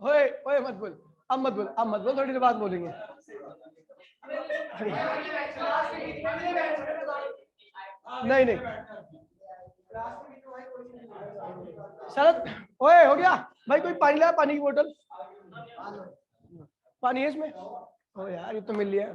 ओए ओए मत बोल, अब मत बोल, अब मत बोल, थोड़ी देर बाद बोलेंगे। नहीं नहीं शरद, ओए हो गया भाई, कोई पानी लाया, पानी की बोतल, पानी है इसमें? ओ यार ये तो मिल लिया।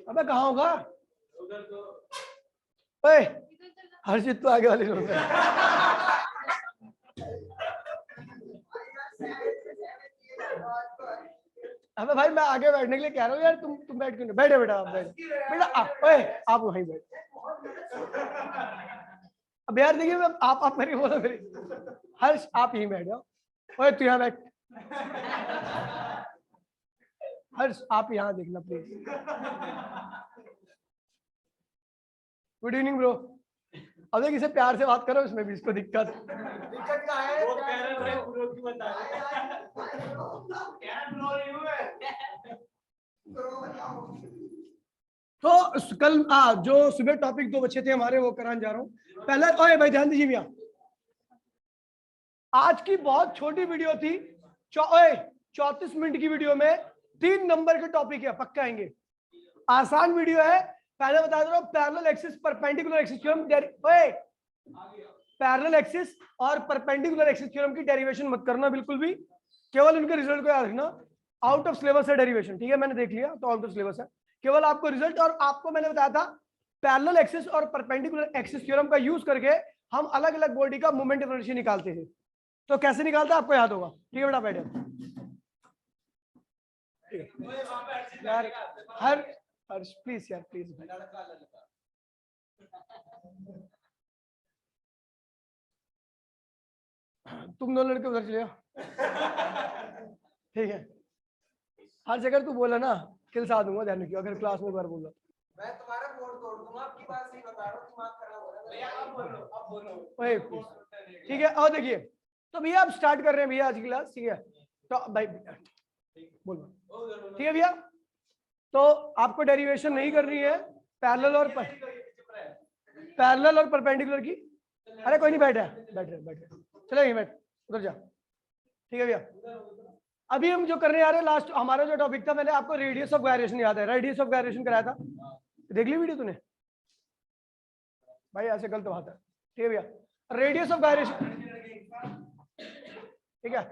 अबे कहाँ होगा? ओए हर्षित तो आगे वाले रूम में। अबे भाई मैं आगे बैठने के लिए कह रहा हूँ यार, तुम बैठ क्यों नहीं? बैठे बेटा, आप बैठ बेटा, ओए आप वहीं बैठ। अब यार देखिए, आप मेरी बोलो मेरी, हर्ष आप यहीं बैठ जाओ। ओए तू यहाँ बैठ, हर्ष आप यहाँ देखना प्लीज। Good evening bro. अब देख इसे प्यार से बात करो, इसमें भी इसको दिक्कत क्या है? वो कह रहे थे ब्रो की बता तो कल जो सुबह टॉपिक 2 बच्चे थे हमारे, वो कराने जा रहा हूँ। पहले ओए भाई ध्यान दीजिए भैया, आज की बहुत छोटी वीडियो थी, 34 मिनट की वीडियो में 3 नंबर के टॉपिक है, पक्का आएंगे। आसान वीडियो है। पहले बता दो, parallel axis perpendicular axis theorem, parallel axis और परपेंडिकुलर एक्सिस थ्योरम की डेरिवेशन मत करना बिल्कुल भी, केवल इनके रिजल्ट को याद रखना। आउट ऑफ सिलेबस है डेरिवेशन, ठीक है, मैंने देख लिया तो आउट ऑफ सिलेबस है, केवल आपको रिजल्ट। और आपको मैंने बताया था पैरेलल एक्सिस और परपेंडिकुलर एक्सिस थ्योरम का यूज करके हम अलग अलग बॉडी का मोमेंट ऑफ इनर्शिया निकालते थे, तो कैसे निकालता आपको याद होगा, ठीक है बेटा बैठे यार। हर्ष प्लीज यार प्लीज, तुम दोनों लड़के उधर चले जाओ, ठीक है। हर जगह तू बोला ना खिलसा दूंगा, ध्यान रखियो, अगर क्लास में एक बार बोला मैं तुम्हारा बोर्ड तोड़ दूंगा। आपकी बात सही बता रहा हूं, दिमाग खराब हो रहा है भैया। अब बोलो ठीक है। और देखिए तो भैया अब स्टार्ट कर रहे हैं भैया आज की क्लास, ठीक है। तो भाई बोलो, ठीक है भैया। तो आपको डेरिवेशन नहीं करनी है पैरेलल और परपेंडिकुलर की। अरे कोई नहीं, बैठ चलो यहीं बैठ, उधर जा, ठीक है भैया। अभी हम जो करने आ रहे हैं, लास्ट हमारा जो टॉपिक था, मैंने आपको रेडियस ऑफ गायरेशन याद है, रेडियस ऑफ गायरेशन कराया था, देख ली वीडियो तूने? भाई ऐसे गलत बात है, ठीक है भैया। रेडियस ऑफ गायरेशन, ठीक है,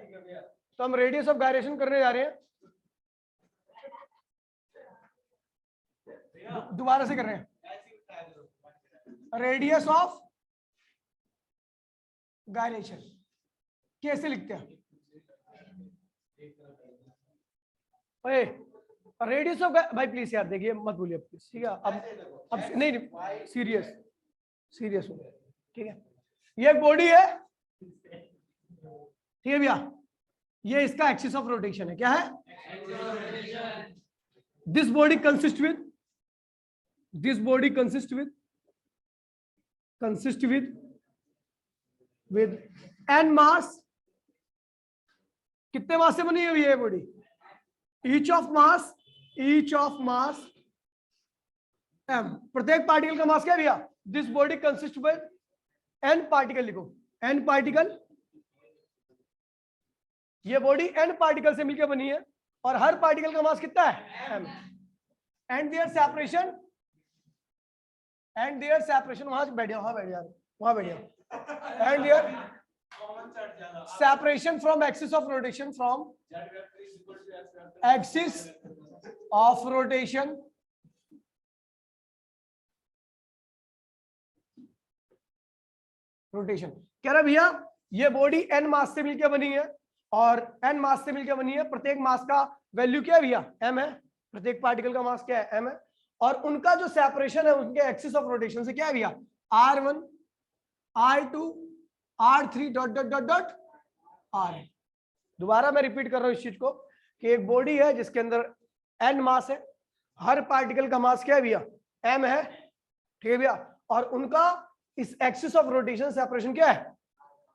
तो हम रेडियस ऑफ गायरेशन करने जा रहे हैं, दोबारा से कर रहे हैं। रेडियस ऑफ गायरेशन कैसे लिखते हैं? रेडियस ऑफ, भाई प्लीज यार देखिए मत भूलिए प्लीज, ठीक है। अब नहीं सीरियस हो, ठीक है। ये बॉडी है, ठीक है भैया, ये इसका एक्सिस ऑफ रोटेशन है, क्या है? This body consist with n mass. कितने मास से बनी हुई है body? Each of mass m। प्रत्येक पार्टिकल का मास क्या है भैया? This body consist with n particle, लिखो n पार्टिकल। ये बॉडी n पार्टिकल से मिलकर बनी है और हर पार्टिकल का मास कितना है? m। एंड देयर सेपरेशन वहां बैठ जाओ, वहां बैठ जाओ। And their separation from axis of rotation, rotation कह रहा भैया ये बॉडी n मास से मिलकर बनी है और n मास से मिलकर बनी है। प्रत्येक मास का वैल्यू क्या है भैया? m है। प्रत्येक पार्टिकल का मास क्या है? m है। और उनका जो सेपरेशन है उनके एक्सिस ऑफ रोटेशन से क्या है भैया? r1 r2 r3 dot dot dot dot r। दोबारा मैं रिपीट कर रहा हूं इस चीज को कि एक बॉडी है जिसके अंदर n मास है, हर पार्टिकल का मास क्या है भैया? m है, ठीक है भैया। और उनका इस एक्सिस ऑफ रोटेशन सेपरेशन क्या है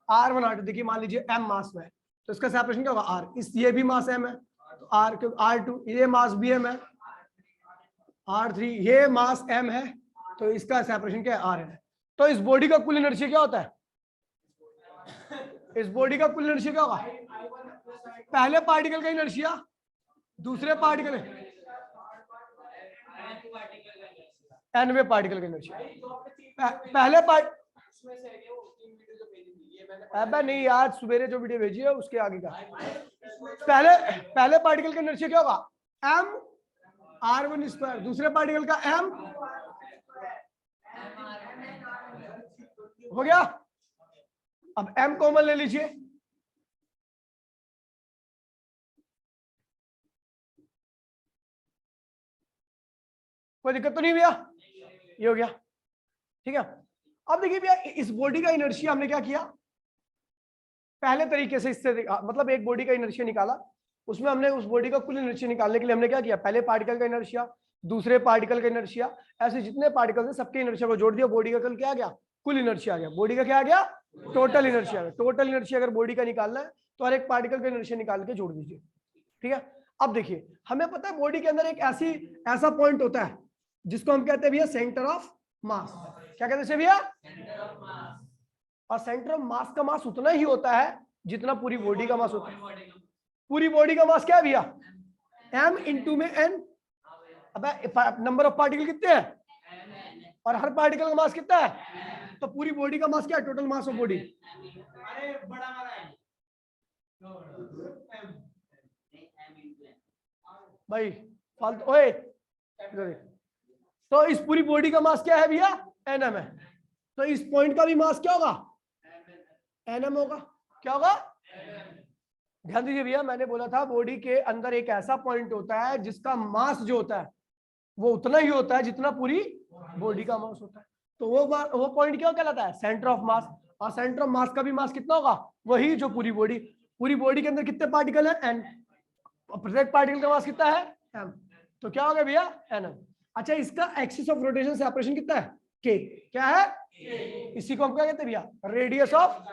r1 r2। देखिए मान लीजिए m मास में है तो इसका सेपरेशन क्या होगा r, इस ये भी मास m है तो r क्योंकि r2 ये मास भी m है, r3 ये मास m है तो इसका सेपरेशन क्या है r है। तो इस बॉडी का कुल इनर्शिया क्या होता है, इस बॉडी का कुल इनर्शिया क्या होगा, पहले पार्टिकल का इनर्शिया दूसरे पार्टिकल nवे पार्टिकल का इनर्शिया पहले अबे नहीं आज सवेरे जो वीडियो भेजी है उसके आगे का पहले पार्टिकल का इनर्शिया क्या होगा m r1 स्क्वायर, दूसरे पार्टिकल का m हो गया। अब m कॉमन ले लीजिए, कोई दिक्कत तो नहीं भैया, ये हो गया ठीक है। अब देखिए भैया इस बॉडी का इनर्शिया हमने क्या किया, पहले तरीके से इससे मतलब एक बॉडी का इनर्शिया निकाला, उसमें हमने उस बॉडी का कुल इनर्शिया निकालने के लिए हमने क्या किया, पहले पार्टिकल का इनर्शिया दूसरे पार्टिकल का इनर्शिया, ऐसे जितने पार्टिकल थे सबके इनर्शिया को जोड़ दिया, बॉडी का कल क्या आ गया, कुल इनर्शिया आ गया। बॉडी का क्या आ गया, टोटल इनर्शिया आ गया। टोटल इनर्शिया अगर बॉडी का निकालना है तो हर एक पार्टिकल का इनर्शिया निकाल के जोड़ दीजिए, ठीक है। अब देखिए हमें पता है बॉडी के अंदर एक ऐसा पॉइंट होता है जिसको हम कहते हैं भैया सेंटर ऑफ मास। क्या कहते हैं भैया, और सेंटर ऑफ मास का मास उतना ही होता है जितना पूरी बॉडी का मास होता है। पूरी बॉडी का मास क्या है भैया, m इंटू में n। अब नंबर ऑफ पार्टिकल कितने हैं और हर पार्टिकल का मास कितना है, तो पूरी बॉडी का मास क्या है, टोटल मास ऑफ बॉडी। भाई फालतू ओए, तो इस पूरी बॉडी का मास क्या है भैया, nm है। तो इस पॉइंट का भी मास क्या होगा, nm होगा। क्या होगा, ध्यान दीजिए भैया, मैंने बोला था बॉडी के अंदर एक ऐसा पॉइंट होता है जिसका मास जो होता है वो उतना ही होता है जितना पूरी बॉडी का मास होता है। तो वो पॉइंट क्या कहलाता है, सेंटर ऑफ मास। और सेंटर ऑफ मास का भी मास कितना होगा, वही जो पूरी बॉडी के अंदर कितने पार्टिकल है, n। प्रत्येक पार्टिकल का मास कितना है, m। तो क्या हो गया भैया, nm। अच्छा इसका एक्सिस ऑफ रोटेशन सेपरेशन कितना है, k। क्या है, इसी को हम क्या कहते हैं भैया, रेडियस ऑफ।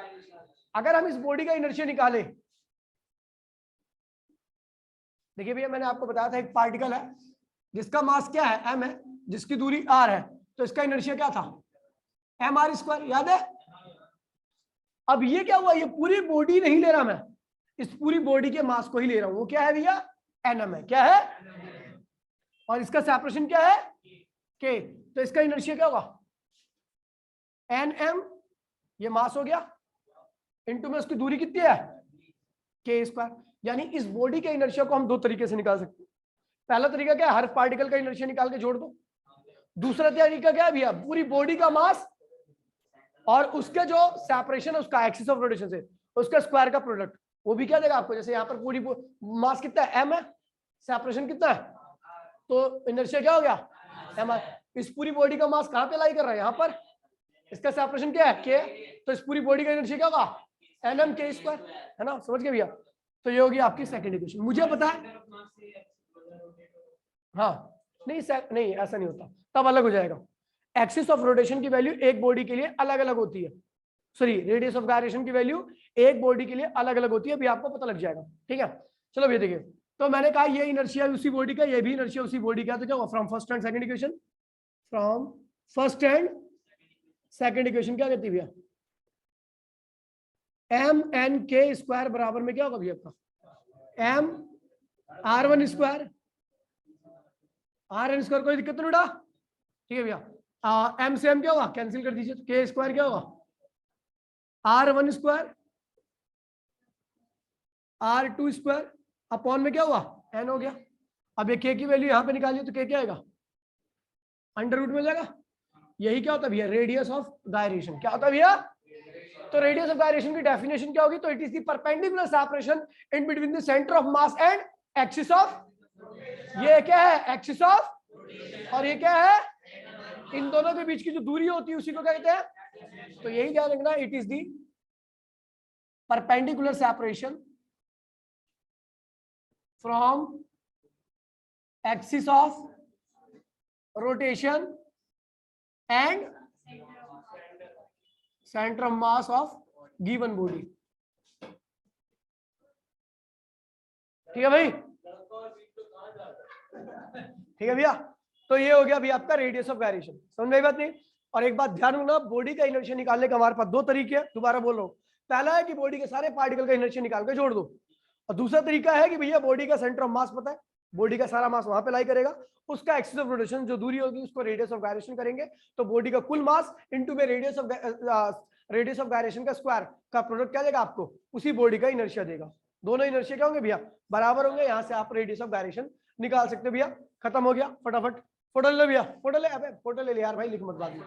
अगर हम इस बॉडी का इनर्शिया निकाले, देखिए भैया मैंने आपको बताया था एक पार्टिकल है जिसका मास क्या है, m है, जिसकी दूरी r है, तो इसका इनर्शिया क्या था, mr स्क्वायर, याद है। अब ये क्या हुआ, ये पूरी बॉडी नहीं ले रहा मैं, इस पूरी बॉडी के मास को ही ले रहा हूं, वो क्या है भैया, nm है। क्या है, और इसका सेपरेशन क्या है, k। तो इसका इनर्शिया क्या होगा, nm, ये मास हो गया, इनटू में उसकी दूरी कितनी है, k स्क्वायर। यानी इस बॉडी के इनर्शिया को हम दो तरीके से निकाल सकते हैं। पहला तरीका क्या है, हर पार्टिकल का इनर्शिया निकाल के जोड़ दो। दूसरा तरीका क्या है भैया, पूरी बॉडी का मास और उसके जो सेपरेशन है उसका एक्सिस ऑफ रोटेशन से उसका स्क्वायर का प्रोडक्ट, वो भी क्या देगा आपको। जैसे यहाँ पर पूरी मास कितना है, m है, सेपरेशन कितना है, तो इनर्शिया क्या हो गया, m। इस पूरी बॉडी का मास कहाँ पे लाई कर रहा है, यहाँ पर, इसका सेपरेशन क्या है, k। तो इस पूरी बॉडी का इनर्शिया क्या होगा, nm k स्क्वायर, है ना, समझ गए भैया। तो ये होगी आपकी सेकंड इक्वेशन। मुझे पता है, हाँ नहीं नहीं ऐसा नहीं होता, तब अलग हो जाएगा। एक्सिस ऑफ रोटेशन की वैल्यू एक बॉडी के लिए अलग अलग होती है, सॉरी रेडियस ऑफ गायरेशन की वैल्यू एक बॉडी के लिए अलग अलग होती है, अभी आपको पता लग जाएगा, ठीक है। चलो भैया देखिए, तो मैंने कहा ये इनर्शिया उसी बॉडी का, ये भी इनर्शिया उसी बॉडी का, तो क्या होगा, from first and second equation, from first and second equation क्या कहती है भैया, m n k स्क्वायर बराबर में क्या होगा भैया आपका, m r1 square, r n square, कोई दिक्कत तो नहीं उठा, ठीक है भैया। m से m क्या होगा, कैंसिल कर दीजिए, तो k स्क्वायर क्या होगा, r1 square r2 square upon में क्या हुआ, n हो गया। अब ये k की वैल्यू यहाँ पे निकालिए तो k क्या आएगा, अंडर रूट में जाएगा। यही क्या होता है भैया, रेडियस ऑफ गायरेशन। क्या होता है भैया, तो रेडियस ऑफ गायरेशन की डेफिनेशन क्या होगी, तो it is the perpendicular separation in between the centre of mass and axis of, ये क्या है, एक्सिस ऑफ, और ये क्या है, इन दोनों के बीच की जो दूरी होती है उसी को क्या कहते हैं। तो यही ध्यान रखना, it is the perpendicular separation from axis of rotation and centre of mass of given body. ठीक है भाई, ठीक है भैया। तो ये हो गया भैया आपका रेडियस ऑफ गायरेशन, समझ में आई बात नहीं। और एक बात ध्यान रखना, बॉडी का इनर्शिया निकालने का हमारे पास दो तरीके हैं, दोबारा बोल रहा हूँ। पहला है कि बॉडी के सारे पार्टिकल का इनर्शिया निकाल के जोड़ दो, और दूसरा तरीका है कि भैया बॉडी का सेंटर ऑफ मास पता है, बॉडी का सारा मास वहां पे लाई करेगा, उसका एक्सिस ऑफ रोटेशन जो दूरी होगी उसको रेडियस ऑफ गायरेशन करेंगे, तो बॉडी का कुल मास इनटू में रेडियस ऑफ गायरेशन का स्क्वायर का प्रोडक्ट क्या देगा आपको, उसी बॉडी का इनर्शिया देगा। दोनों इनर्शिया क्या होंगे भैया, बराबर होंगे। यहाँ से आप रेडियस ऑफ गायरेशन निकाल सकते हो भैया। खत्म हो गया, फटाफट फोटो ले भैया, फोटो ले, अबे फोटो ले यार भाई, लिख मत बाद में।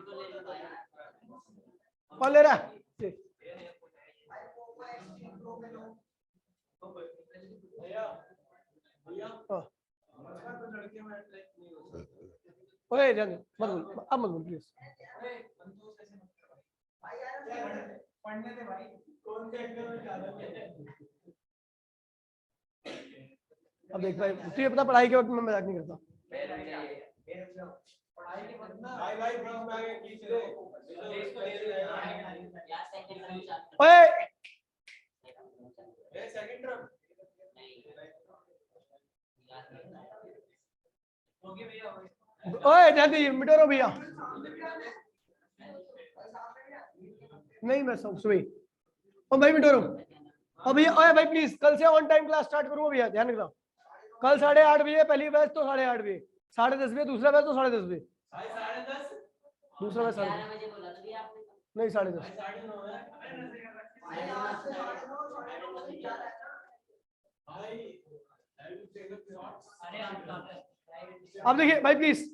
कौन ले रहा है? ओए जाने मत बोल, अब मत बोल प्लीज। पढ़ने दे भाई, कौन से एग्जाम में ज्यादा अब देख भाई, तू अपना पढ़ाई के वक्त में मजाक नहीं करता। ओए ओए ध्यान दीजिए, मिटो रो भैया। नहीं मैं सुबह ओ भाई मिटो रो। और भैया ओए भाई प्लीज, कल से ऑन टाइम क्लास स्टार्ट करूंगा भैया, ध्यान रखना। कल 8:30 बजे पहली बैच तो 8:30 बजे, 10:30 बजे दूसरा बैच तो 10:30 बजे, दूसरा बैच 10:30 नहीं 10:30। अब देखिए भाई please,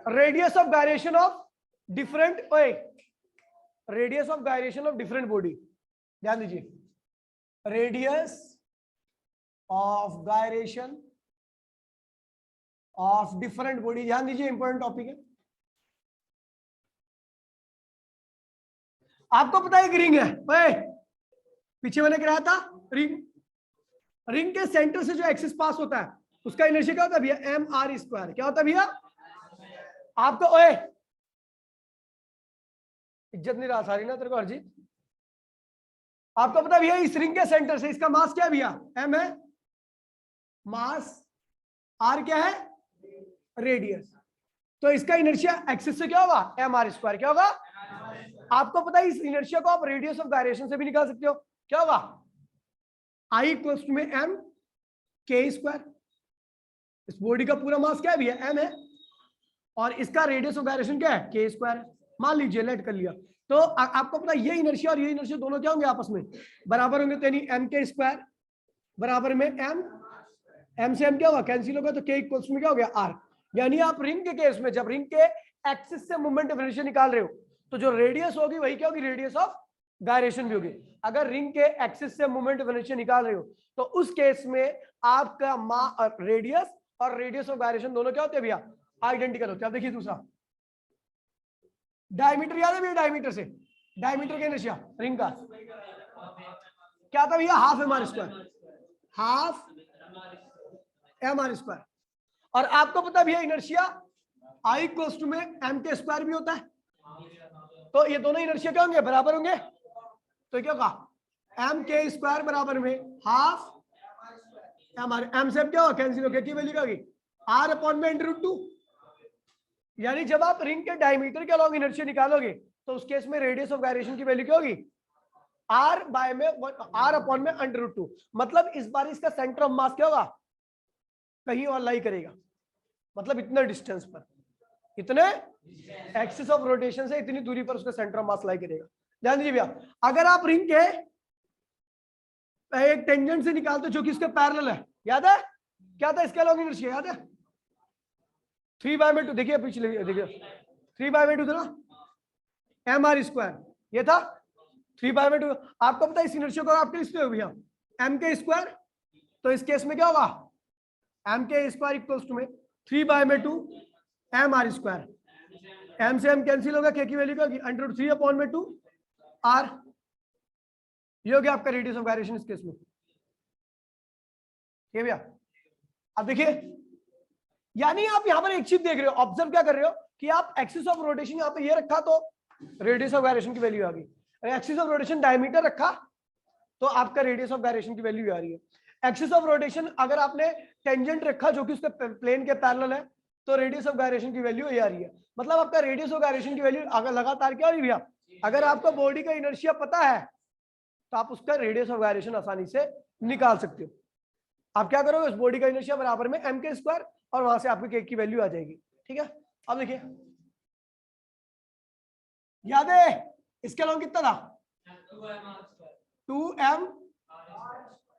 radius of gyration of different, ओए radius of gyration of different body, ध्यान दीजिए, radius of gyration of different body, ध्यान दीजिए, इंपॉर्टेंट टॉपिक है। आपको पता है एक रिंग है, ओए पीछे मैंने कराया था रिंग, रिंग के सेंटर से जो एक्सिस पास होता है उसका इनर्शिया क्या होता है भैया, mr²। क्या होता है भैया आपको, ओए इज्जत नहीं रहा सारी ना तेरे को हरजीत। आपको पता है भैया इस रिंग के सेंटर से इसका मास क्या है भैया, m है मास, r क्या है रेडियस, तो इसका इनर्शिया एक्सिस से क्या होगा, mr²। क्या होगा आपको पता है, इस इनर्शिया को आप रेडियस ऑफ गायरेशन से भी निकाल सकते हो। क्या होगा, I इक्वल्स टू में m k²। इस बॉडी का पूरा मास क्या है भैया, m है, और इसका रेडियस ऑफ गायरेशन क्या है, k²। मान लीजिए लेट कर लिया, तो आपको पता है ये इनर्शिया और ये इनर्शिया दोनों क्या होंगे, आपस में बराबर होंगे, तो यानी m k² बराबर में m से m क्या होगा, कैंसिल होगा, तो k इक्वल्स में क्या हो गया, r। यानी आप रिंग के केस में जब रिंग के एक्सिस से मोमेंट ऑफ इनर्शिया निकाल रहे हो, तो जो रेडियस होगी वही क्या होगी, रेडियस ऑफ गायरेशन भी होगी। अगर रिंग के एक्सिस से मोमेंट ऑफ इनर्शिया निकाल रहे हो तो उस केस में आपका रेडियस और रेडियस ऑफ गायरेशन दोनों क्या होते हैं भैया, आइडेंटिकल होते हैं। अब देखिए दूसरा, डायमीटर याद है भैया, डायमीटर से डायमीटर का इनर्शिया रिंग का क्या था भैया, हाफ mr², हाफ mr²। और आपको पता भैया इनर्शिया I इक्वल्स टू में m² भी होता है, तो ये दोनों इनर्शिया क्या होंगे, बराबर होंगे। तो क्या होगा, m² बराबर में हाफ m से क्या होगा, कैंसिल होगा, की वैल्यू क्या होगी, r/√2। यानी जब आप रिंग के डायमीटर के अलॉन्ग इनर्शिया निकालोगे तो उस केस में रेडियस ऑफ गायरेशन की वैल्यू क्या होगी, r/√2। मतलब इस बार इसका सेंटर ऑफ मास क्या होगा, कहीं और लाई करेगा, मतलब इतने डिस्टेंस पर, इतने एक्सिस ऑफ रोटेशन से इतनी दूरी पर उसका सेंटर ऑफ मास लाई करेगा। ध्यान दीजिए भैया, अगर आप रिंग के एक टेंजेंट से निकालते जो कि इसके पैरेलल है, याद है क्या था इसके अलॉन्ग इनर्शिया, याद है 3/2, देखिए पिछले देखिए 3/2 था ना, mr², ये था 3/2। आपको पता है इस इनर्शिया को आप किस पे हो भैया, m², तो इस केस में क्या होगा, m² इक्वल्स टू में 3/2 mr², m से m कैंसिल होगा, k की वैल्यू क्या होगी, √3/2 r। ये हो गया आपका रेडियस ऑफ गायरेशन इस केस में, ठीक है भैया। अब देखिए, यानी आप यहां पर एक चीज देख रहे हो, ऑब्जर्व क्या कर रहे हो कि आप एक्सिस ऑफ रोटेशन यहां पे ये रखा तो रेडियस ऑफ गायरेशन की वैल्यू आ गई, एक्सिस ऑफ रोटेशन डायमीटर रखा तो आपका रेडियस ऑफ गायरेशन की वैल्यू आ रही है। एक्सिस ऑफ रोटेशन अगर आपने टेंजेंट रखा जो कि उसके प्लेन के पैरेलल है तो रेडियस ऑफ गायरेशन की वैल्यू ये आ रही है। मतलब आपका रेडियस ऑफ गायरेशन की वैल्यू अगर लगातार क्या हो रही है भैया, अगर आपको बॉडी का इनर्शिया पता है तो आप उसका रेडियस ऑफ गायरेशन आसानी से निकाल सकते हो। आप क्या करोगे, उस बॉडी का इनर्शिया बराबर में एम के स्क्वायर और वहां से आपकी के की वैल्यू आ जाएगी। ठीक है, अब देखिए याद है इसके अलावा कितना था 2m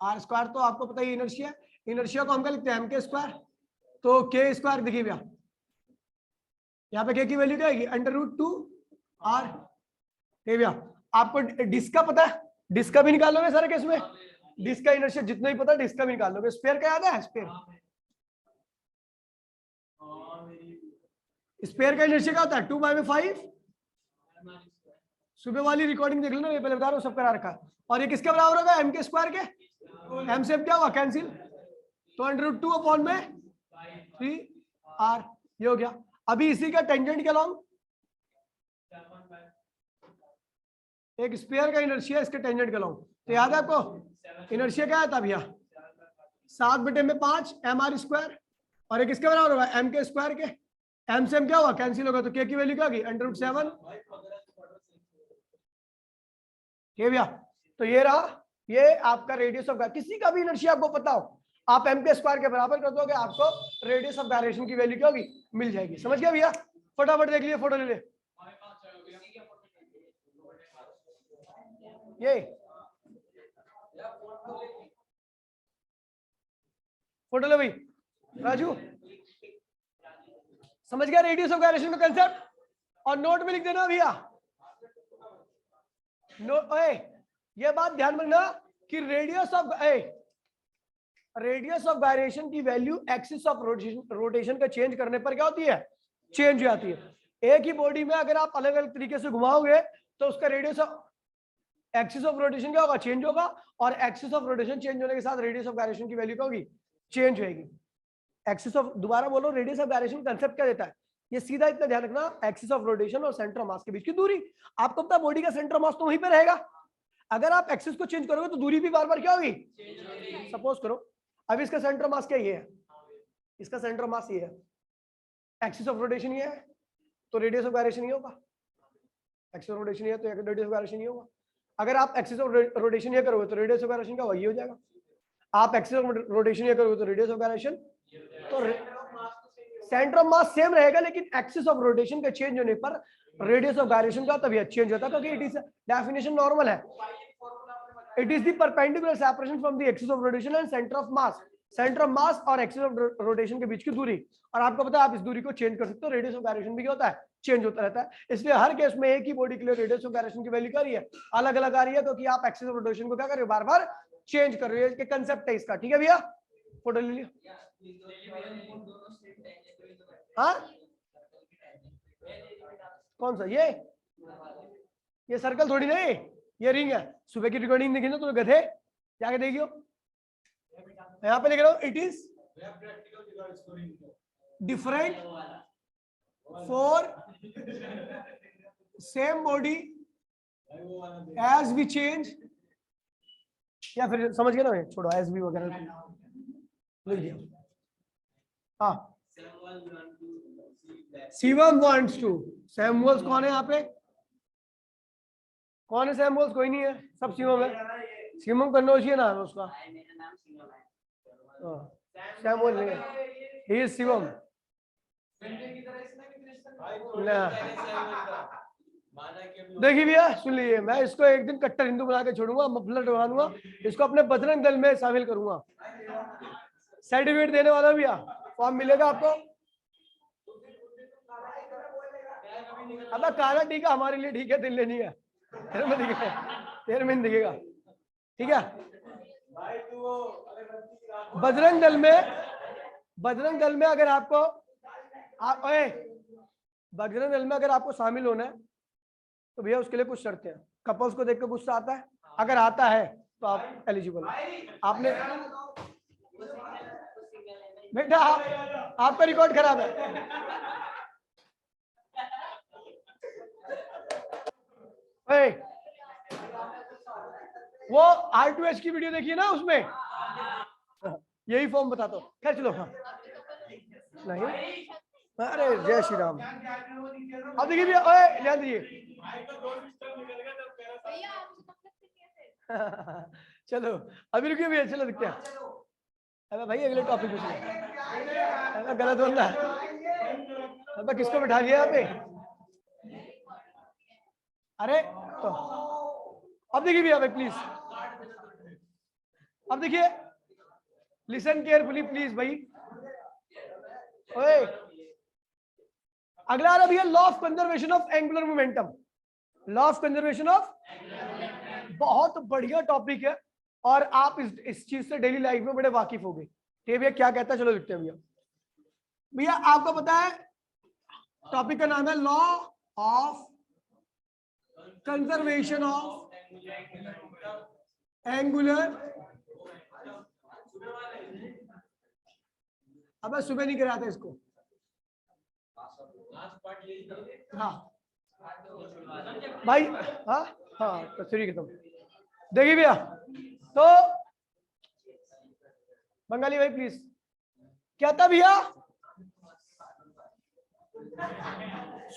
आर स्क्वायर, तो आपको पता ही इनर्शिया, इनर्शिया को हम क्या लिखते हैं एम के स्क्वायर, तो के स्क्वायर देखिए भैया यहाँ पे के की वैल्यू क्या आएगी √2r। भैया आपको डिस्क का पता है, डिस्क का भी निकाल लोगे सारे केस में, डिस्क का इनर्शिया जितना ही पता है डिस्क का भी निकाल लोगे। स्फीयर का याद है, स्फीयर का इनर्शिया क्या होता है 2/5। सुबह वाली रिकॉर्डिंग देख लो ना, मैं पहले बता रहा हूँ सब करा रखा। और ये किसके बराबर होगा एम के स्क्वायर के, एम से क्या हुआ कैंसिल, तो √2/3r ये हो गया। अभी इसी का टेंजेंट के लॉन्ग एक स्फीयर का इनर्शिया इसके टेंजेंट के लॉन्ग, तो याद है आपको इनर्शिया क्या आता भैया 7/5 mr², और एक इसके बराबर होगा एम के स्क्वायर के, एम से एम क्या हुआ कैंसिल होगा तो के की वैल्यू क्या होगी √7। ठीक है भैया, तो ये रहा, ये आपका रेडियस ऑफ, किसी का भी इनर्शिया आपको पता हो आप एम के स्क्वायर के बराबर कर दोगे, आपको रेडियस ऑफ गायरेशन की वैल्यू क्या होगी मिल जाएगी। समझ गया भैया, फटाफट देख लिए, फोटो ले ले ये फोटो ले भाई राजू, समझ गया रेडियस ऑफ गायरेशन का कंसेप्ट, और नोट में लिख देना भैया ये बात ध्यान में रखना कि रेडियस ऑफ गायरेशन की वैल्यू एक्सिस ऑफ रोटेशन का चेंज करने पर क्या होती है चेंज हो जाती है। एक ही बॉडी में अगर आप अलग अलग तरीके से घुमाओगे तो उसका radius of axis of rotation क्या होगा चेंज होगा, और एक्सिस ऑफ रोटेशन चेंज होने के साथ रेडियस ऑफ गायरेशन की वैल्यू क्या होगी चेंज होगी। एक्सिस ऑफ, दोबारा बोलो, रेडियस ऑफ गायरेशन कंसेप्ट क्या देता है, ये सीधा इतना ध्यान रखना एक्सिस ऑफ रोटेशन और सेंटर ऑफ मास के बीच की दूरी। आपको पता है बॉडी का सेंटर ऑफ मास तो वहीं पे रहेगा, अगर आप एक्सिस को चेंज करोगे तो दूरी भी बार बार क्या होगी, सपोज करो अब इसका सेंटर ऑफ मास क्या ये है, इसका सेंटर ऑफ मास ये है, एक्सिस ऑफ रोटेशन ये है, तो रेडियस ऑफ गायरेशन ये होगा, एक्सिस ऑफ रोटेशन ये है तो रेडियस ऑफ गायरेशन ये होगा। अगर आप एक्सिस ऑफ रोटेशन ये करोगे तो रेडियस ऑफ गायरेशन क्या होगा ये हो जाएगा, आप एक्सिस ऑफ रोटेशन ये करोगे तो रेडियस ऑफ गायरेशन, तो सेंटर ऑफ मास सेम रहेगा लेकिन एक्सिस ऑफ रोटेशन का चेंज होने पर रेडियस ऑफ गायरेशन का तभी चेंज होता है, क्योंकि इट इज डेफिनेशन नॉर्मल है, it is the perpendicular separation from the axis of rotation and centre of mass, centre of mass और एक्सिस ऑफ रोटेशन के बीच की दूरी। और आपको पता है आप इस दूरी को चेंज कर सकते हो, रेडियस ऑफ गायरेशन भी क्या होता है चेंज होता रहता है। इसलिए हर केस में एक ही बॉडी के लिए रेडियस ऑफ गायरेशन की वैल्यू क्या रही है अलग अलग आ रही है, क्योंकि आप एक्सिस ऑफ रोटेशन को क्या कर रहे हो बार बार चेंज कर रहे हो, इसके कंसेप्ट है इसका। ठीक है भैया, फोटो ले लिया। हाँ कौन सा ये सर्कल थोड़ी नहीं, ये रिंग है। सुबह की रिकॉर्डिंग देखी ना तो गधे जाके देखियो, यहाँ पे लिख रहा हूं it is different for same body as we change, या फिर समझ गया ना, छोड़ो एज वी वगैरह लिख दिया। हाँ शिवम वांट्स टू, सैमुअल्स कौन है यहाँ पे, कौन है सैमुअल्स, कोई नहीं है, सब शिवम है, शिवम कन्नौज है नाम उसका, सैमुअल नहीं है, ही इज शिवम ना। देखिए भैया सुन लीजिए, मैं इसको एक दिन कट्टर हिंदू बना के छोड़ूंगा, मफलर बना दूंगा, इसको अपने बजरंग दल में शामिल करूंगा, सर्टिफिकेट देने वाला भैया, फॉर्म मिलेगा आपको। अब काला टीका हमारे लिए ठीक है, दिल लेनी है, तेरे में दिखेगा, ठीक है। बजरंग दल में अगर आपको बजरंग दल में अगर आपको शामिल होना है तो भैया उसके लिए कुछ शर्तें हैं। कपल्स को देखकर गुस्सा आता है, अगर आता है तो आप एलिजिबल है। आपने बेटा आपका रिकॉर्ड खराब है, वो R2H की वीडियो देखिए ना, उसमें यही फॉर्म बताता हूँ। खैर चलो, हाँ नहीं, अरे जय श्री राम। अब देखिए भैया, ओए ध्यान दीजिए। चलो अभी रुकिए भैया, चलो दिखते हैं। अबे भाई अगले टॉपिक पे चलो, गलत बोल रहा है। अबे किसको बैठा लिया यहाँ पे? अरे तो अब देखिए भैया भाई प्लीज, अब देखिए, लिसन केयरफुली प्लीज भाई। ओए अगला आ रहा भैया, law of conservation of angular momentum. Law of conservation of, बहुत बढ़िया टॉपिक है और आप इस चीज से डेली लाइफ में बड़े वाकिफ हो गए। ठीक है भैया, क्या कहता है, चलो देखते हैं भैया। भैया आपको पता है टॉपिक का नाम है law of conservation of angular. अब सुबह नहीं कराते इसको, हाँ भाई, हाँ हाँ तो श्री खत्म। देखिए भैया, तो बंगाली भाई प्लीज, क्या था भैया?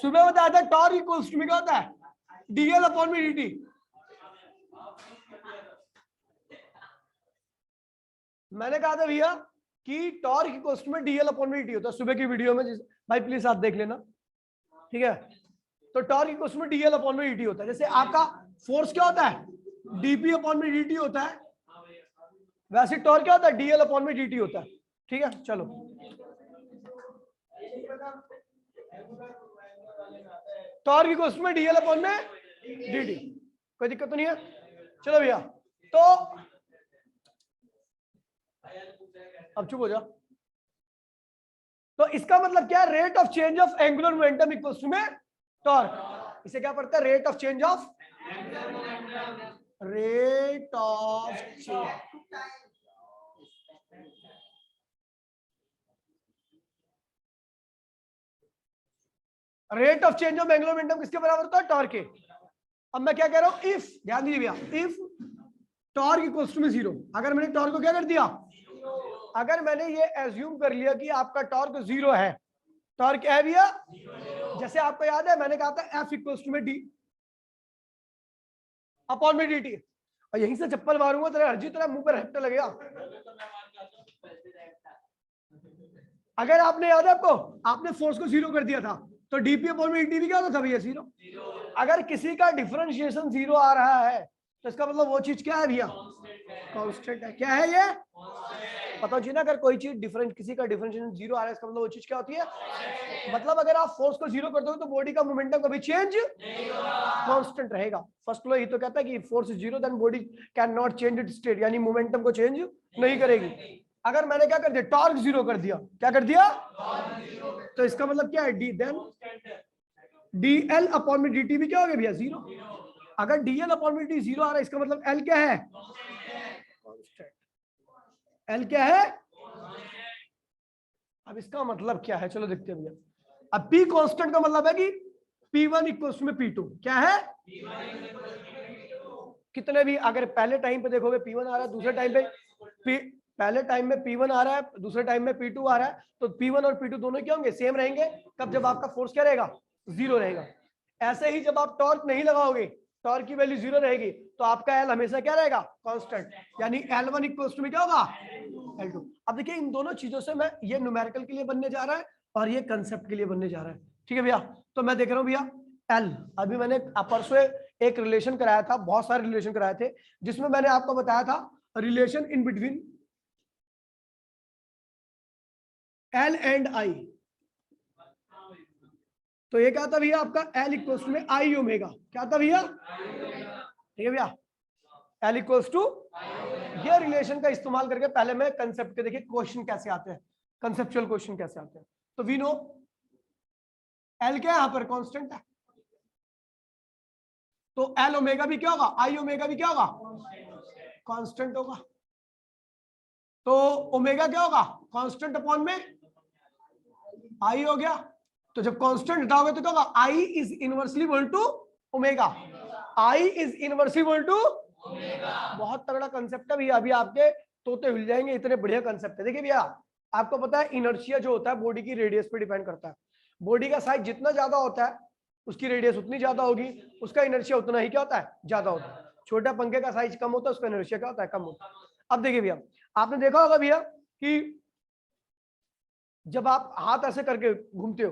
सुबह बताया था टॉर्क इक्वल्स टू क्या होता है, डीएल अपॉन में डीटी। मैंने कहा था भैया कि टॉर्क इक्वल्स टू में डीएल अपॉन में डीटी होता है, सुबह की वीडियो में भाई प्लीज आप देख लेना, ठीक है। तो टॉर्क इक्वल्स में डीएल अपॉन में डीटी होता है। जैसे आपका फोर्स क्या होता है, डीपी अपॉन में डीटी होता है, वैसे टॉर्क क्या होता है, डीएल अपॉन में डीटी होता है। ठीक है चलो, टॉर्क इक्वल्स में डीएल अपॉन में डीटी, कोई दिक्कत तो नहीं है। चलो भैया, तो अब चुप हो जा। तो इसका मतलब क्या है, rate of change of angular momentum equals to में टॉर्क। इसे क्या पढ़ता है, rate of change of, rate of change, rate of change of angular momentum किसके बराबर होता है, टॉर्क के। अब मैं क्या कह रहा हूं, इफ, ध्यान दीजिए भैया, इफ टॉर्क इक्वल्स टू में 0, अगर मैंने टॉर्क को क्या कर दिया, अगर मैंने ये एज्यूम कर लिया कि आपका टॉर्क 0 है, टॉर्क है भैया, जैसे आपको याद है मैंने कहा था एफ इक्वल्स टू में डी अपॉन में डी, और यहीं से चप्पल मारूंगा तेरे हरजीत, तेरा मुंह पर हेक्टर लगेगा। अगर आपने याद है, आपको आपने फोर्स को 0 कर दिया था, तो डीपी अपॉन में डी भी क्या होता था भैया, 0। अगर किसी का डिफरेंशिएशन 0 आ रहा है तो इसका मतलब वो चीज क्या है भैया, कांस्टेंट है। क्या है ये, पता चाहिए ना, अगर कोई चीज डिफरेंट, किसी का डिफरेंशिएशन 0 आ रहा है, इसका मतलब वो चीज क्या होती है, मतलब अगर आप फोर्स को 0 कर दोगे तो बॉडी का मोमेंटम कभी चेंज कांस्टेंट रहेगा। फर्स्ट लॉ ये तो कहता है कि force is 0 then body can not change its state, यानी मोमेंटम को चेंज नहीं करेगी। अगर मैंने क्या कर दिया, टॉर्क 0 कर दिया, क्या कर दिया, तो इसका मतलब क्या है, डी देन डीएल अपॉन में डीटी भी क्या हो गया भैया, 0। अगर डीएल अपॉन में डी 0 आ रहा है, इसका मतलब एल क्या है, एल क्या है। अब इसका मतलब क्या है, चलो देखते हैं भैया। अब पी कांस्टेंट का मतलब है कि P1 इक्वल्स में P2, क्या है, कितने भी, अगर पहले टाइम पे देखोगे P1 आ रहा है, दूसरे टाइम पे पहले टाइम में P1 आ रहा है, दूसरे टाइम में P2 आ रहा है, तो P1 और P2 दोनों क्या होंगे, सेम रहेंगे। कब, जब आपका फोर्स क्या रहेगा, 0 रहेगा। ऐसे ही जब आप टॉर्क नहीं लगाओगे, टॉर्क की वैल्यू 0 रहेगी, तो आपका एल हमेशा क्या रहेगा, कांस्टेंट, यानी L1 इक्वल्स टू में क्या होगा, L2। अब देखिए इन दोनों चीजों से मैं, ये न्यूमेरिकल के लिए बनने जा रहा है और ये कंसेप्ट के लिए बनने जा रहा है। ठीक है भैया, तो मैं देख रहा हूँ भैया एल, अभी मैंने परसों एक रिलेशन कराया था, बहुत सारे रिलेशन कराए थे, जिसमें मैंने आपको बताया था relation in between L and I. तो ये क्या था भैया आपका, एल इक्वल्स टू में आई ओमेगा, क्या था भैया, ठीक है भैया, एल इक्वल्स टू, ये रिलेशन का इस्तेमाल करके पहले मैं कंसेप्ट के देखिए क्वेश्चन कैसे आते हैं, कंसेप्चुअल क्वेश्चन कैसे आते हैं। तो वी नो एल क्या है, यहां पर कांस्टेंट है, तो एल ओमेगा भी क्या होगा, आई ओमेगा भी क्या होगा, कांस्टेंट होगा। तो ओमेगा क्या होगा, कांस्टेंट अपॉन में आई हो गया। तो जब कांस्टेंट हटाओगे तो क्या होगा, I is inversely equal to omega, I is inversely equal to बहुत तगड़ा कंसेप्ट है भैया, अभी आपके तोते हिल जाएंगे, इतने बढ़िया कंसेप्ट है। देखिए भैया, आपको पता है इनर्शिया जो होता है बॉडी की रेडियस पे डिपेंड करता है। बॉडी का साइज जितना ज्यादा होता है उसकी रेडियस उतनी ज्यादा होगी, उसका इनर्शिया उतना ही क्या होता है, ज्यादा होता है। छोटा पंखे का साइज कम होता है, उसका इनर्शिया क्या होता है, कम होता है। अब देखिए भैया, आपने देखा होगा भैया कि जब आप हाथ ऐसे करके घूमते हो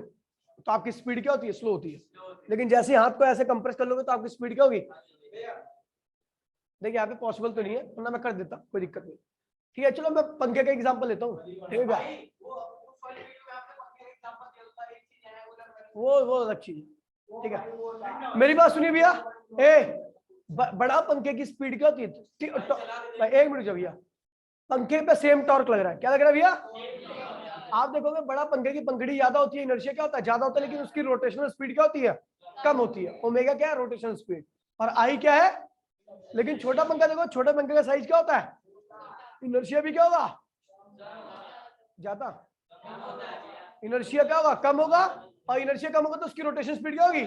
तो आपकी स्पीड क्या होती है, स्लो होती है। लेकिन जैसे हाथ को ऐसे कंप्रेस कर लोगे तो आपकी स्पीड क्या होगी। देखिए यहाँ पे पॉसिबल तो नहीं है, वरना मैं कर देता, कोई दिक्कत नहीं। ठीक है, चलो मैं पंखे का एग्जांपल लेता हूँ। ठीक है, वो अलग चीज है। ठीक है, मेरी बात सुनिए भैया। बड़ा पंखे की स्पीड क्या होती है, एक मिनट भैया, पंखे पे सेम टॉर्क लग रहा है, क्या लग रहा है भैया। आप देखोगे बड़ा पंखे की पंखड़ी ज्यादा होती है, इनर्शिया क्या होता है, ज्यादा होता है, लेकिन उसकी रोटेशनल स्पीड क्या होती है, कम होती है। ओमेगा क्या है, रोटेशनल स्पीड, और आई क्या है। लेकिन छोटा पंखा देखो, छोटे पंखे का साइज क्या होता है, इनर्शिया भी क्या होगा, ज्यादा, इनर्शिया क्या होगा, कम होगा, और इनर्शिया कम होगा तो उसकी रोटेशन स्पीड क्या होगी।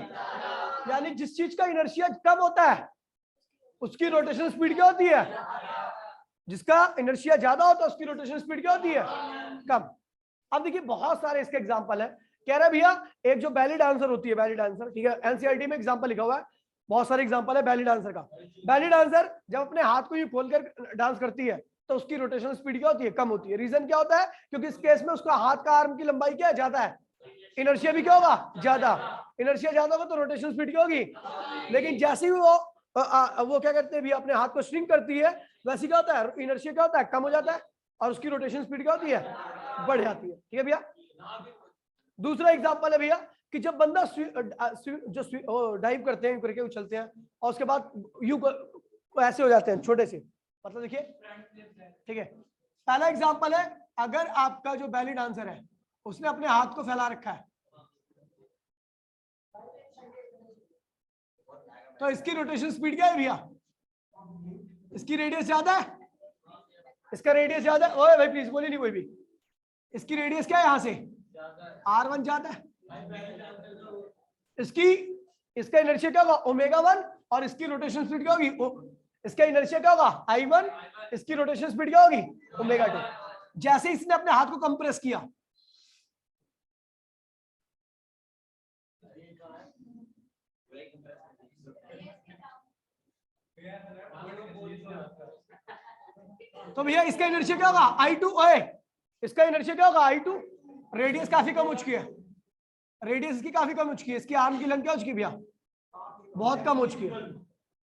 यानी जिस चीज का इनर्शिया कम होता है उसकी रोटेशन स्पीड क्या होती है, जिसका इनर्शिया ज्यादा होता है उसकी रोटेशन स्पीड क्या होती है, कम। अब देखिए बहुत सारे इसके एग्जांपल है। कह रहा है भैया एक जो बैली डांसर होती है, बैली डांसर, ठीक है, एनसीईआरटी में एग्जांपल लिखा हुआ है, बहुत सारे एग्जांपल है बैली डांसर का। बैली डांसर जब अपने हाथ को यूं खोलकर डांस करती है तो उसकी रोटेशन स्पीड क्या होती है, कम होती है। रीजन क्या होता है, क्योंकि इस केस में उसका हाथ का आर्म की लंबाई क्या है, ज्यादा है, इनर्शिया भी क्या होगा, ज्यादा। इनर्शिया ज्यादा होगा तो रोटेशन स्पीड क्या होगी। लेकिन जैसे ही वो क्या करते हैं भी, अपने हाथ को स्विंग करती है, वैसे क्या होता है, इनर्शिया क्या होता है, कम हो जाता है, और उसकी रोटेशन स्पीड क्या होती है, बढ़ जाती है। ठीक है भैया। दूसरा एग्जांपल है भैया कि जब बंदा जो डाइव करते हैं करके उछलते हैं और उसके बाद यू ऐसे हो जाते हैं छोटे से, मतलब देखिए। ठीक है, पहला एग्जांपल है, अगर आपका जो बैली डांसर है उसने अपने हाथ को फैला रखा है तो इसकी रोटेशन स्पीड क्या है भैया, इसकी रेडियस ज्यादा है, इसका रेडियस ज्यादा है। ओए भाई प्लीज बोलिए नहीं कोई भी। इसकी रेडियस क्या है, यहां से r1 ज्यादा है, इसकी इसका इनर्शिया क्या होगा, ओमेगा 1, और इसकी रोटेशन स्पीड क्या होगी, इसका इनर्शिया क्या होगा, I1, इसकी रोटेशन स्पीड क्या होगी, ओमेगा 2। जैसे इसने अपने हाथ को कंप्रेस किया, तो भैया इसका इनर्शिया क्या होगा, I2। ओए इसका इनर्शिया क्या होगा, I2। रेडियस काफी कम हो चुकी है, रेडियस की काफी कम हो चुकी है, इसकी आर्म की लेंथ क्या हो चुकी है भैया, बहुत कम हो चुकी है।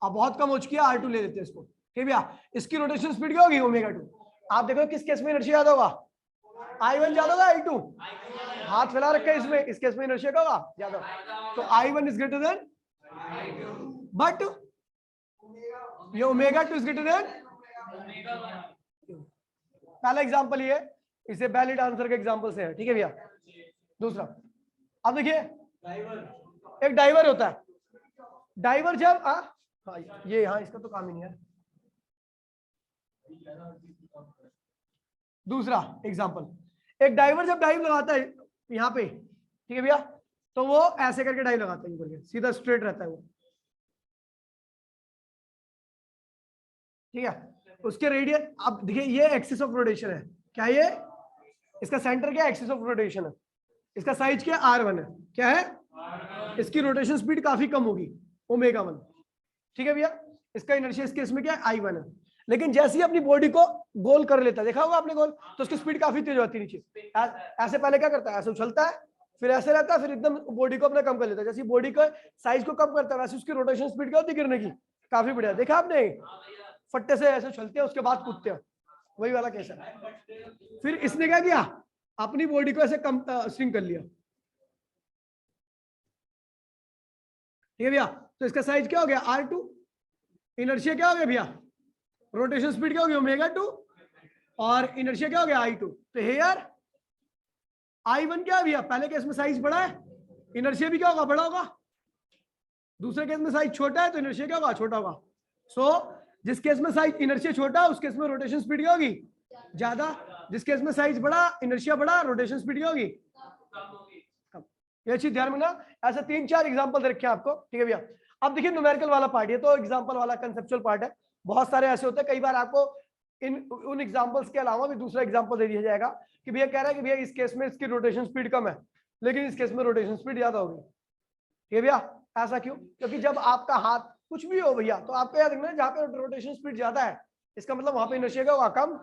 अब बहुत कम हो चुकी है, R2 ले लेते हैं इसको। ठीक भैया, इसकी रोटेशन स्पीड क्या होगी, ओमेगा 2। आप देखो किस केस में इनर्शिया ज्यादा होगा, I1 ज्यादा होगा, I2। हाथ फैला रखा है इसमें, इस केस में इनर्शिया क्या होगा, ज्यादा। तो I1 is greater than, but ये ओमेगा 2 इज ग्रेटर देन। पहला एग्जांपल ये, इसे बैली डांसर के एग्जांपल से है। ठीक है भैया। दूसरा, अब देखिए एक डाइवर होता है, डाइवर जब ये हाँ इसका तो काम ही नहीं है। दूसरा एग्जांपल, एक डाइवर जब डाइव लगाता है यहाँ पे, ठीक है भैया, तो वो ऐसे करके डाइव लगाता है, करके सीधा स्ट्रेट रहता है वो। ठीक है, उसके रेडियस, अब देखिए ये एक्सिस ऑफ रोटेशन है, क्या ये, इसका सेंटर क्या है, एक्सिस ऑफ रोटेशन है, इसका साइज क्या है, R1 है, क्या है, इसकी रोटेशन स्पीड काफी कम होगी, ओमेगा 1। ठीक है भैया, इसका इनर्शिया इस केस में क्या है, I1 है। लेकिन जैसे ही अपनी बॉडी को गोल कर लेता है, देखा होगा आपने गोल, तो उसकी स्पीड काफी तेज होती है नीचे। ऐसे पहले क्या करता है, ऐसे उछलता है, फिर ऐसे रहता है, फिर एकदम बॉडी को अपना कम कर लेता है। जैसे बॉडी को साइज को कम करता है वैसे उसकी रोटेशन स्पीड क्या होती है गिरने की, काफी बढ़िया। देखा आपने, फट्टे से ऐसे उछलते हैं उसके बाद कूदते हैं, वही वाला केस है। फिर इसने क्या किया, अपनी बॉडी को ऐसे कम स्विंग कर लिया। ठीक है भैया, तो इसका साइज क्या हो गया, R2। इनर्शिया क्या हो गया भैया, रोटेशन स्पीड क्या हो गया, ओमेगा 2, और इनर्शिया क्या हो गया, I2। तो हेयर I1 क्या है भैया, पहले केस में साइज बड़ा है, इनर्शिया भी क्या होगा, बड़ा होगा। दूसरे केस में साइज छोटा है तो इनर्शिया क्या होगा, छोटा होगा। सो जिस केस में साइज इनर्शिया छोटा, उस केस में रोटेशन स्पीड क्या होगी, ज्यादा। जिस केस में साइज बड़ा, इनर्शिया बड़ा, रोटेशन स्पीड क्या होगी, कम। ये चीज ध्यान में ना, ऐसे 3-4 एग्जांपल रखे आपको। ठीक है भैया। अब देखिए न्यूमेरिकल वाला पार्ट, ये तो एग्जांपल वाला कंसेप्चुअल पार्ट है। बहुत सारे ऐसे होते हैं, कई बार आपको उन एग्जांपल्स के अलावा भी दूसरा एग्जांपल दे दिया जाएगा कि भैया कह रहा है कि भैया इस केस में इसकी रोटेशन स्पीड कम है लेकिन इस केस में रोटेशन स्पीड ज्यादा होगी। ठीक है भैया, ऐसा क्यों? क्योंकि जब आपका हाथ कुछ भी हो भैया तो आपको याद रखना है जहाँ पे रोटेशन स्पीड ज्यादा है इसका मतलब वहां पे इनर्शिया क्या होगा, कम,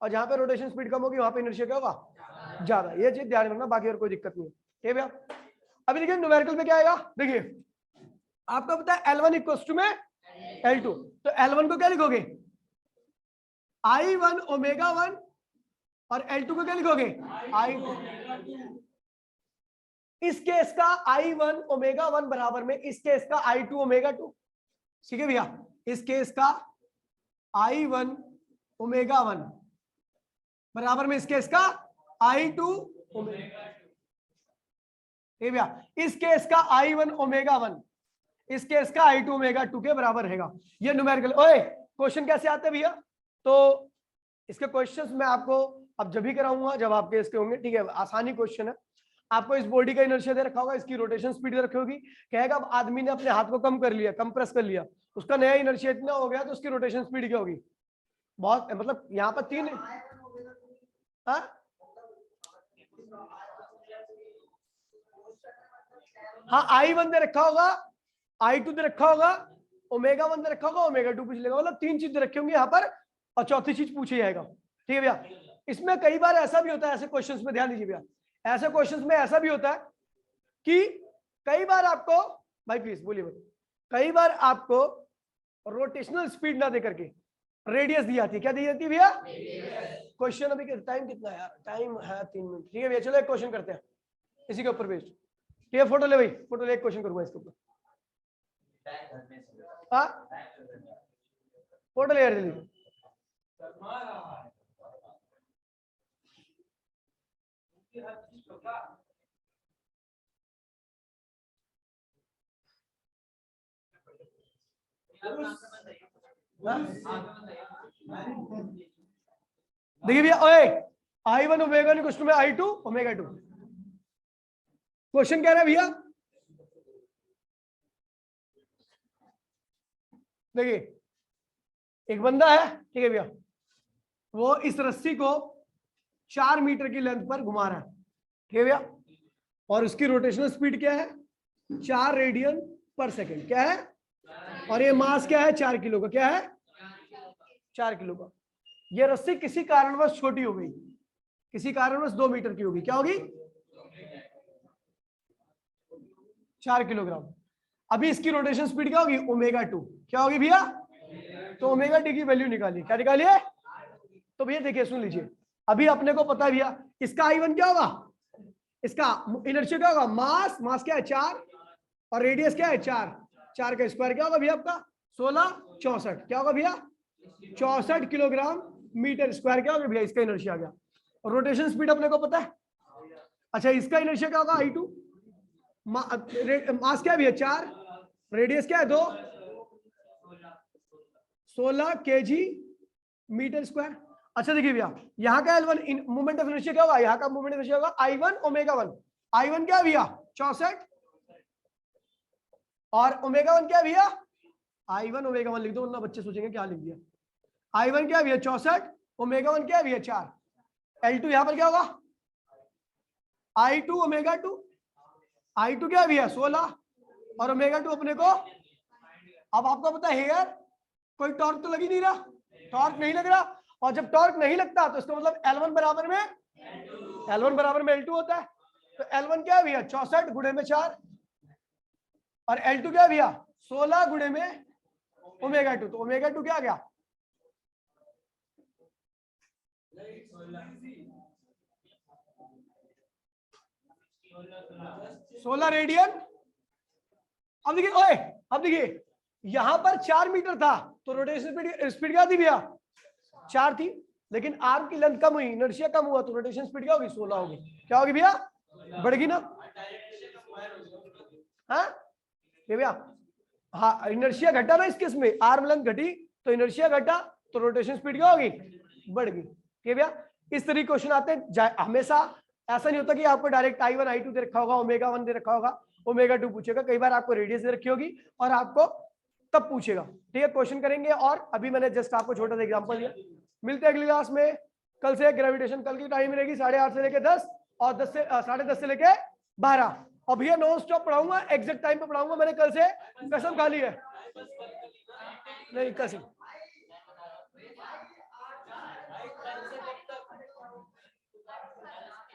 और जहाँ पे रोटेशन स्पीड कम होगी वहां पे इनर्शिया क्या होगा, ज्यादा। ये चीज ध्यान रखना, बाकी और कोई दिक्कत नहीं है। ठीक है भैया, अभी देखिए न्यूमेरिकल में क्या आएगा। देखिए आपको पता है L1 इक्वल्स टू में L2, तो L1 को क्या लिखोगे, I1 ओमेगा 1, और L2 को क्या लिखोगे, I2। इस केस का I1 ओमेगा 1 बराबर में इस केस का I2 ओमेगा 2। ठीक है भैया, इस केस का I1 ओमेगा 1 बराबर में इस केस का I2 ओमेगा 2। ठीक है भैया, इस केस का I1 ओमेगा 1 इस केस का I2 ओमेगा 2 के बराबर रहेगा। ये न्यूमेरिकल। ओए क्वेश्चन कैसे आते हैं भैया, तो इसके क्वेश्चंस मैं आपको अब जब भी कराऊंगा जब आपके इसके होंगे। ठीक है, आसानी क्वेश्चन है। आपको इस बॉडी का इनर्शिया दे रखा होगा, इसकी रोटेशन स्पीड दे रखी होगी, कहेगा अब आदमी ने अपने हाथ को कम कर लिया, कंप्रेस कर लिया, उसका नया इनर्शिया इतना हो गया तो उसकी रोटेशन स्पीड क्या होगी, बहुत मतलब यहाँ पर तीन। हाँ I1 दे रखा होगा, I2 दे रखा होगा, ओमेगा 1 दे रखा होगा, ओमेगा 2 पूछ लेगा, मतलब तीन चीज दे रखी होंगी यहाँ पर और चौथी चीज पूछी जाएगा। ठीक है भैया, इसमें कई बार ऐसा भी होता है, ऐसे क्वेश्चंस में ध्यान दीजिए भैया, ऐसे क्वेश्चंस में ऐसा भी होता है कि कई बार आपको, भाई प्लीज बोलिए भाई, कई बार आपको रोटेशनल स्पीड ना दे करके रेडियस दी जाती है। क्या दी जाती है भैया, क्वेश्चन। अभी टाइम कितना है यार, टाइम है 3 मिनट। ठीक है भैया, चलो एक क्वेश्चन करते हैं इसी के ऊपर बेस्ड। ठीक है, फोटो ले भाई, फोटो ले, एक क्वेश्चन करूंगा इसके ऊपर। हाँ फोटो ले यार जल्दी। देखिए भैया, ओए I1 ओमेगा इक्वल्स टू में I2 ओमेगा 2। क्वेश्चन कह रहा है भैया, देखिए एक बंदा है, ठीक है भैया, वो इस रस्सी को 4 मीटर की लेंथ पर घुमा रहा है। ठीक है भैया, और उसकी रोटेशनल स्पीड क्या है, 4 रेडियन पर सेकेंड। क्या है, और ये मास क्या है, 4 किलो का। क्या है, 4 किलो का। ये रस्सी किसी कारणवश छोटी हो गई, किसी कारणवश 2 मीटर की होगी, क्या होगी, 4 किलोग्राम। अभी इसकी रोटेशन स्पीड क्या होगी, ओमेगा 2। क्या होगी भैया, तो ओमेगा टी की वैल्यू निकालिए। क्या निकालिए, तो भैया देखिए सुन लीजिए, अभी अपने को पता है भैया इसका I1 क्या होगा, इसका इनर्शिया क्या होगा, मास, मास क्या है 4 और रेडियस क्या है 4, 4 का स्क्वायर क्या होगा भैया आपका 16, 64। क्या होगा भैया, 64 किलोग्राम मीटर स्क्वायर। क्या होगा भैया, इसका इनर्शिया आ गया। और रोटेशन स्पीड अपने को पता है। अच्छा, इसका इनर्शिया क्या होगा I2, मास क्या है भैया 4, रेडियस क्या है 2, 16 kg मीटर स्क्वायर। अच्छा देखिए भैया, यहाँ का L1 मूवमेंट ऑफ इनर्शिया क्या होगा, यहाँ का मूवमेंट ऑफ इनर्शिया होगा I1 ओमेगा 1। I1 क्या है भैया 64, और ओमेगा 1 क्या है भैया, I1 ओमेगा 1 लिख दो, वरना बच्चे सोचेंगे क्या लिख दिया। I1 क्या है भैया 64, ओमेगा 1 क्या है भैया 4। L2 यहाँ पर क्या होगा, I2 ओमेगा 2। I2 क्या है भैया 16 और ओमेगा 2 अपने को। अब आपको पता है यार, कोई टॉर्क तो लग ही नहीं रहा, टॉर्क नहीं लग रहा, और जब टॉर्क नहीं लगता तो इसका मतलब L1 बराबर में L2 होता है। तो L1 क्या है भैया 64 गुणे में 4, और L2 क्या है भैया 16 गुणे में ओमेगा 2। तो ओमेगा 2 क्या आ गया, 16 रेडियन। अब देखिए ओए, अब देखिए यहां पर 4 मीटर था तो रोटेशन स्पीड क्या थी भैया 4 थी, लेकिन आर्म की लेंथ कम हुई, इनर्शिया कम हुआ, तो रोटेशन स्पीड क्या होगी 16 होगी। क्या होगी भैया, बढ़ेगी ना। हाँ ये भैया, हाँ इनर्शिया घटा ना इस केस में, आर्म लेंथ घटी तो इनर्शिया घटा, तो रोटेशन स्पीड क्या होगी, बढ़ गई। ठीक है भैया, इस तरीके क्वेश्चन आते हैं। हमेशा ऐसा नहीं होता कि आपको डायरेक्ट I1 I2 दे रखा होगा, ओमेगा 1 दे रखा होगा, ओमेगा 2 पूछेगा। कई बार आपको रेडियस दे रखी होगी और आपको तब पूछेगा, ठीक है। क्वेश्चन करेंगे और अभी मैंने जस्ट आपको छोटा सा एग्जांपल दिया। मिलते हैं अगली क्लास में। कल से ग्रेविटेशन, कल की टाइम रहेगी 8:30 से लेके 10 और 10 से 10:30 से लेके 12। और भैया नॉन स्टॉप पढ़ाऊंगा, एग्जैक्ट टाइम पे पढ़ाऊंगा, मैंने कल से कसम खा ली है। नहीं कसम,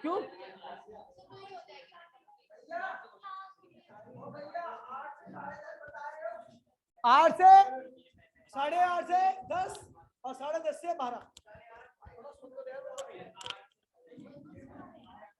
क्यों? 8 से 8:30 से 10 और 10:30 से 12।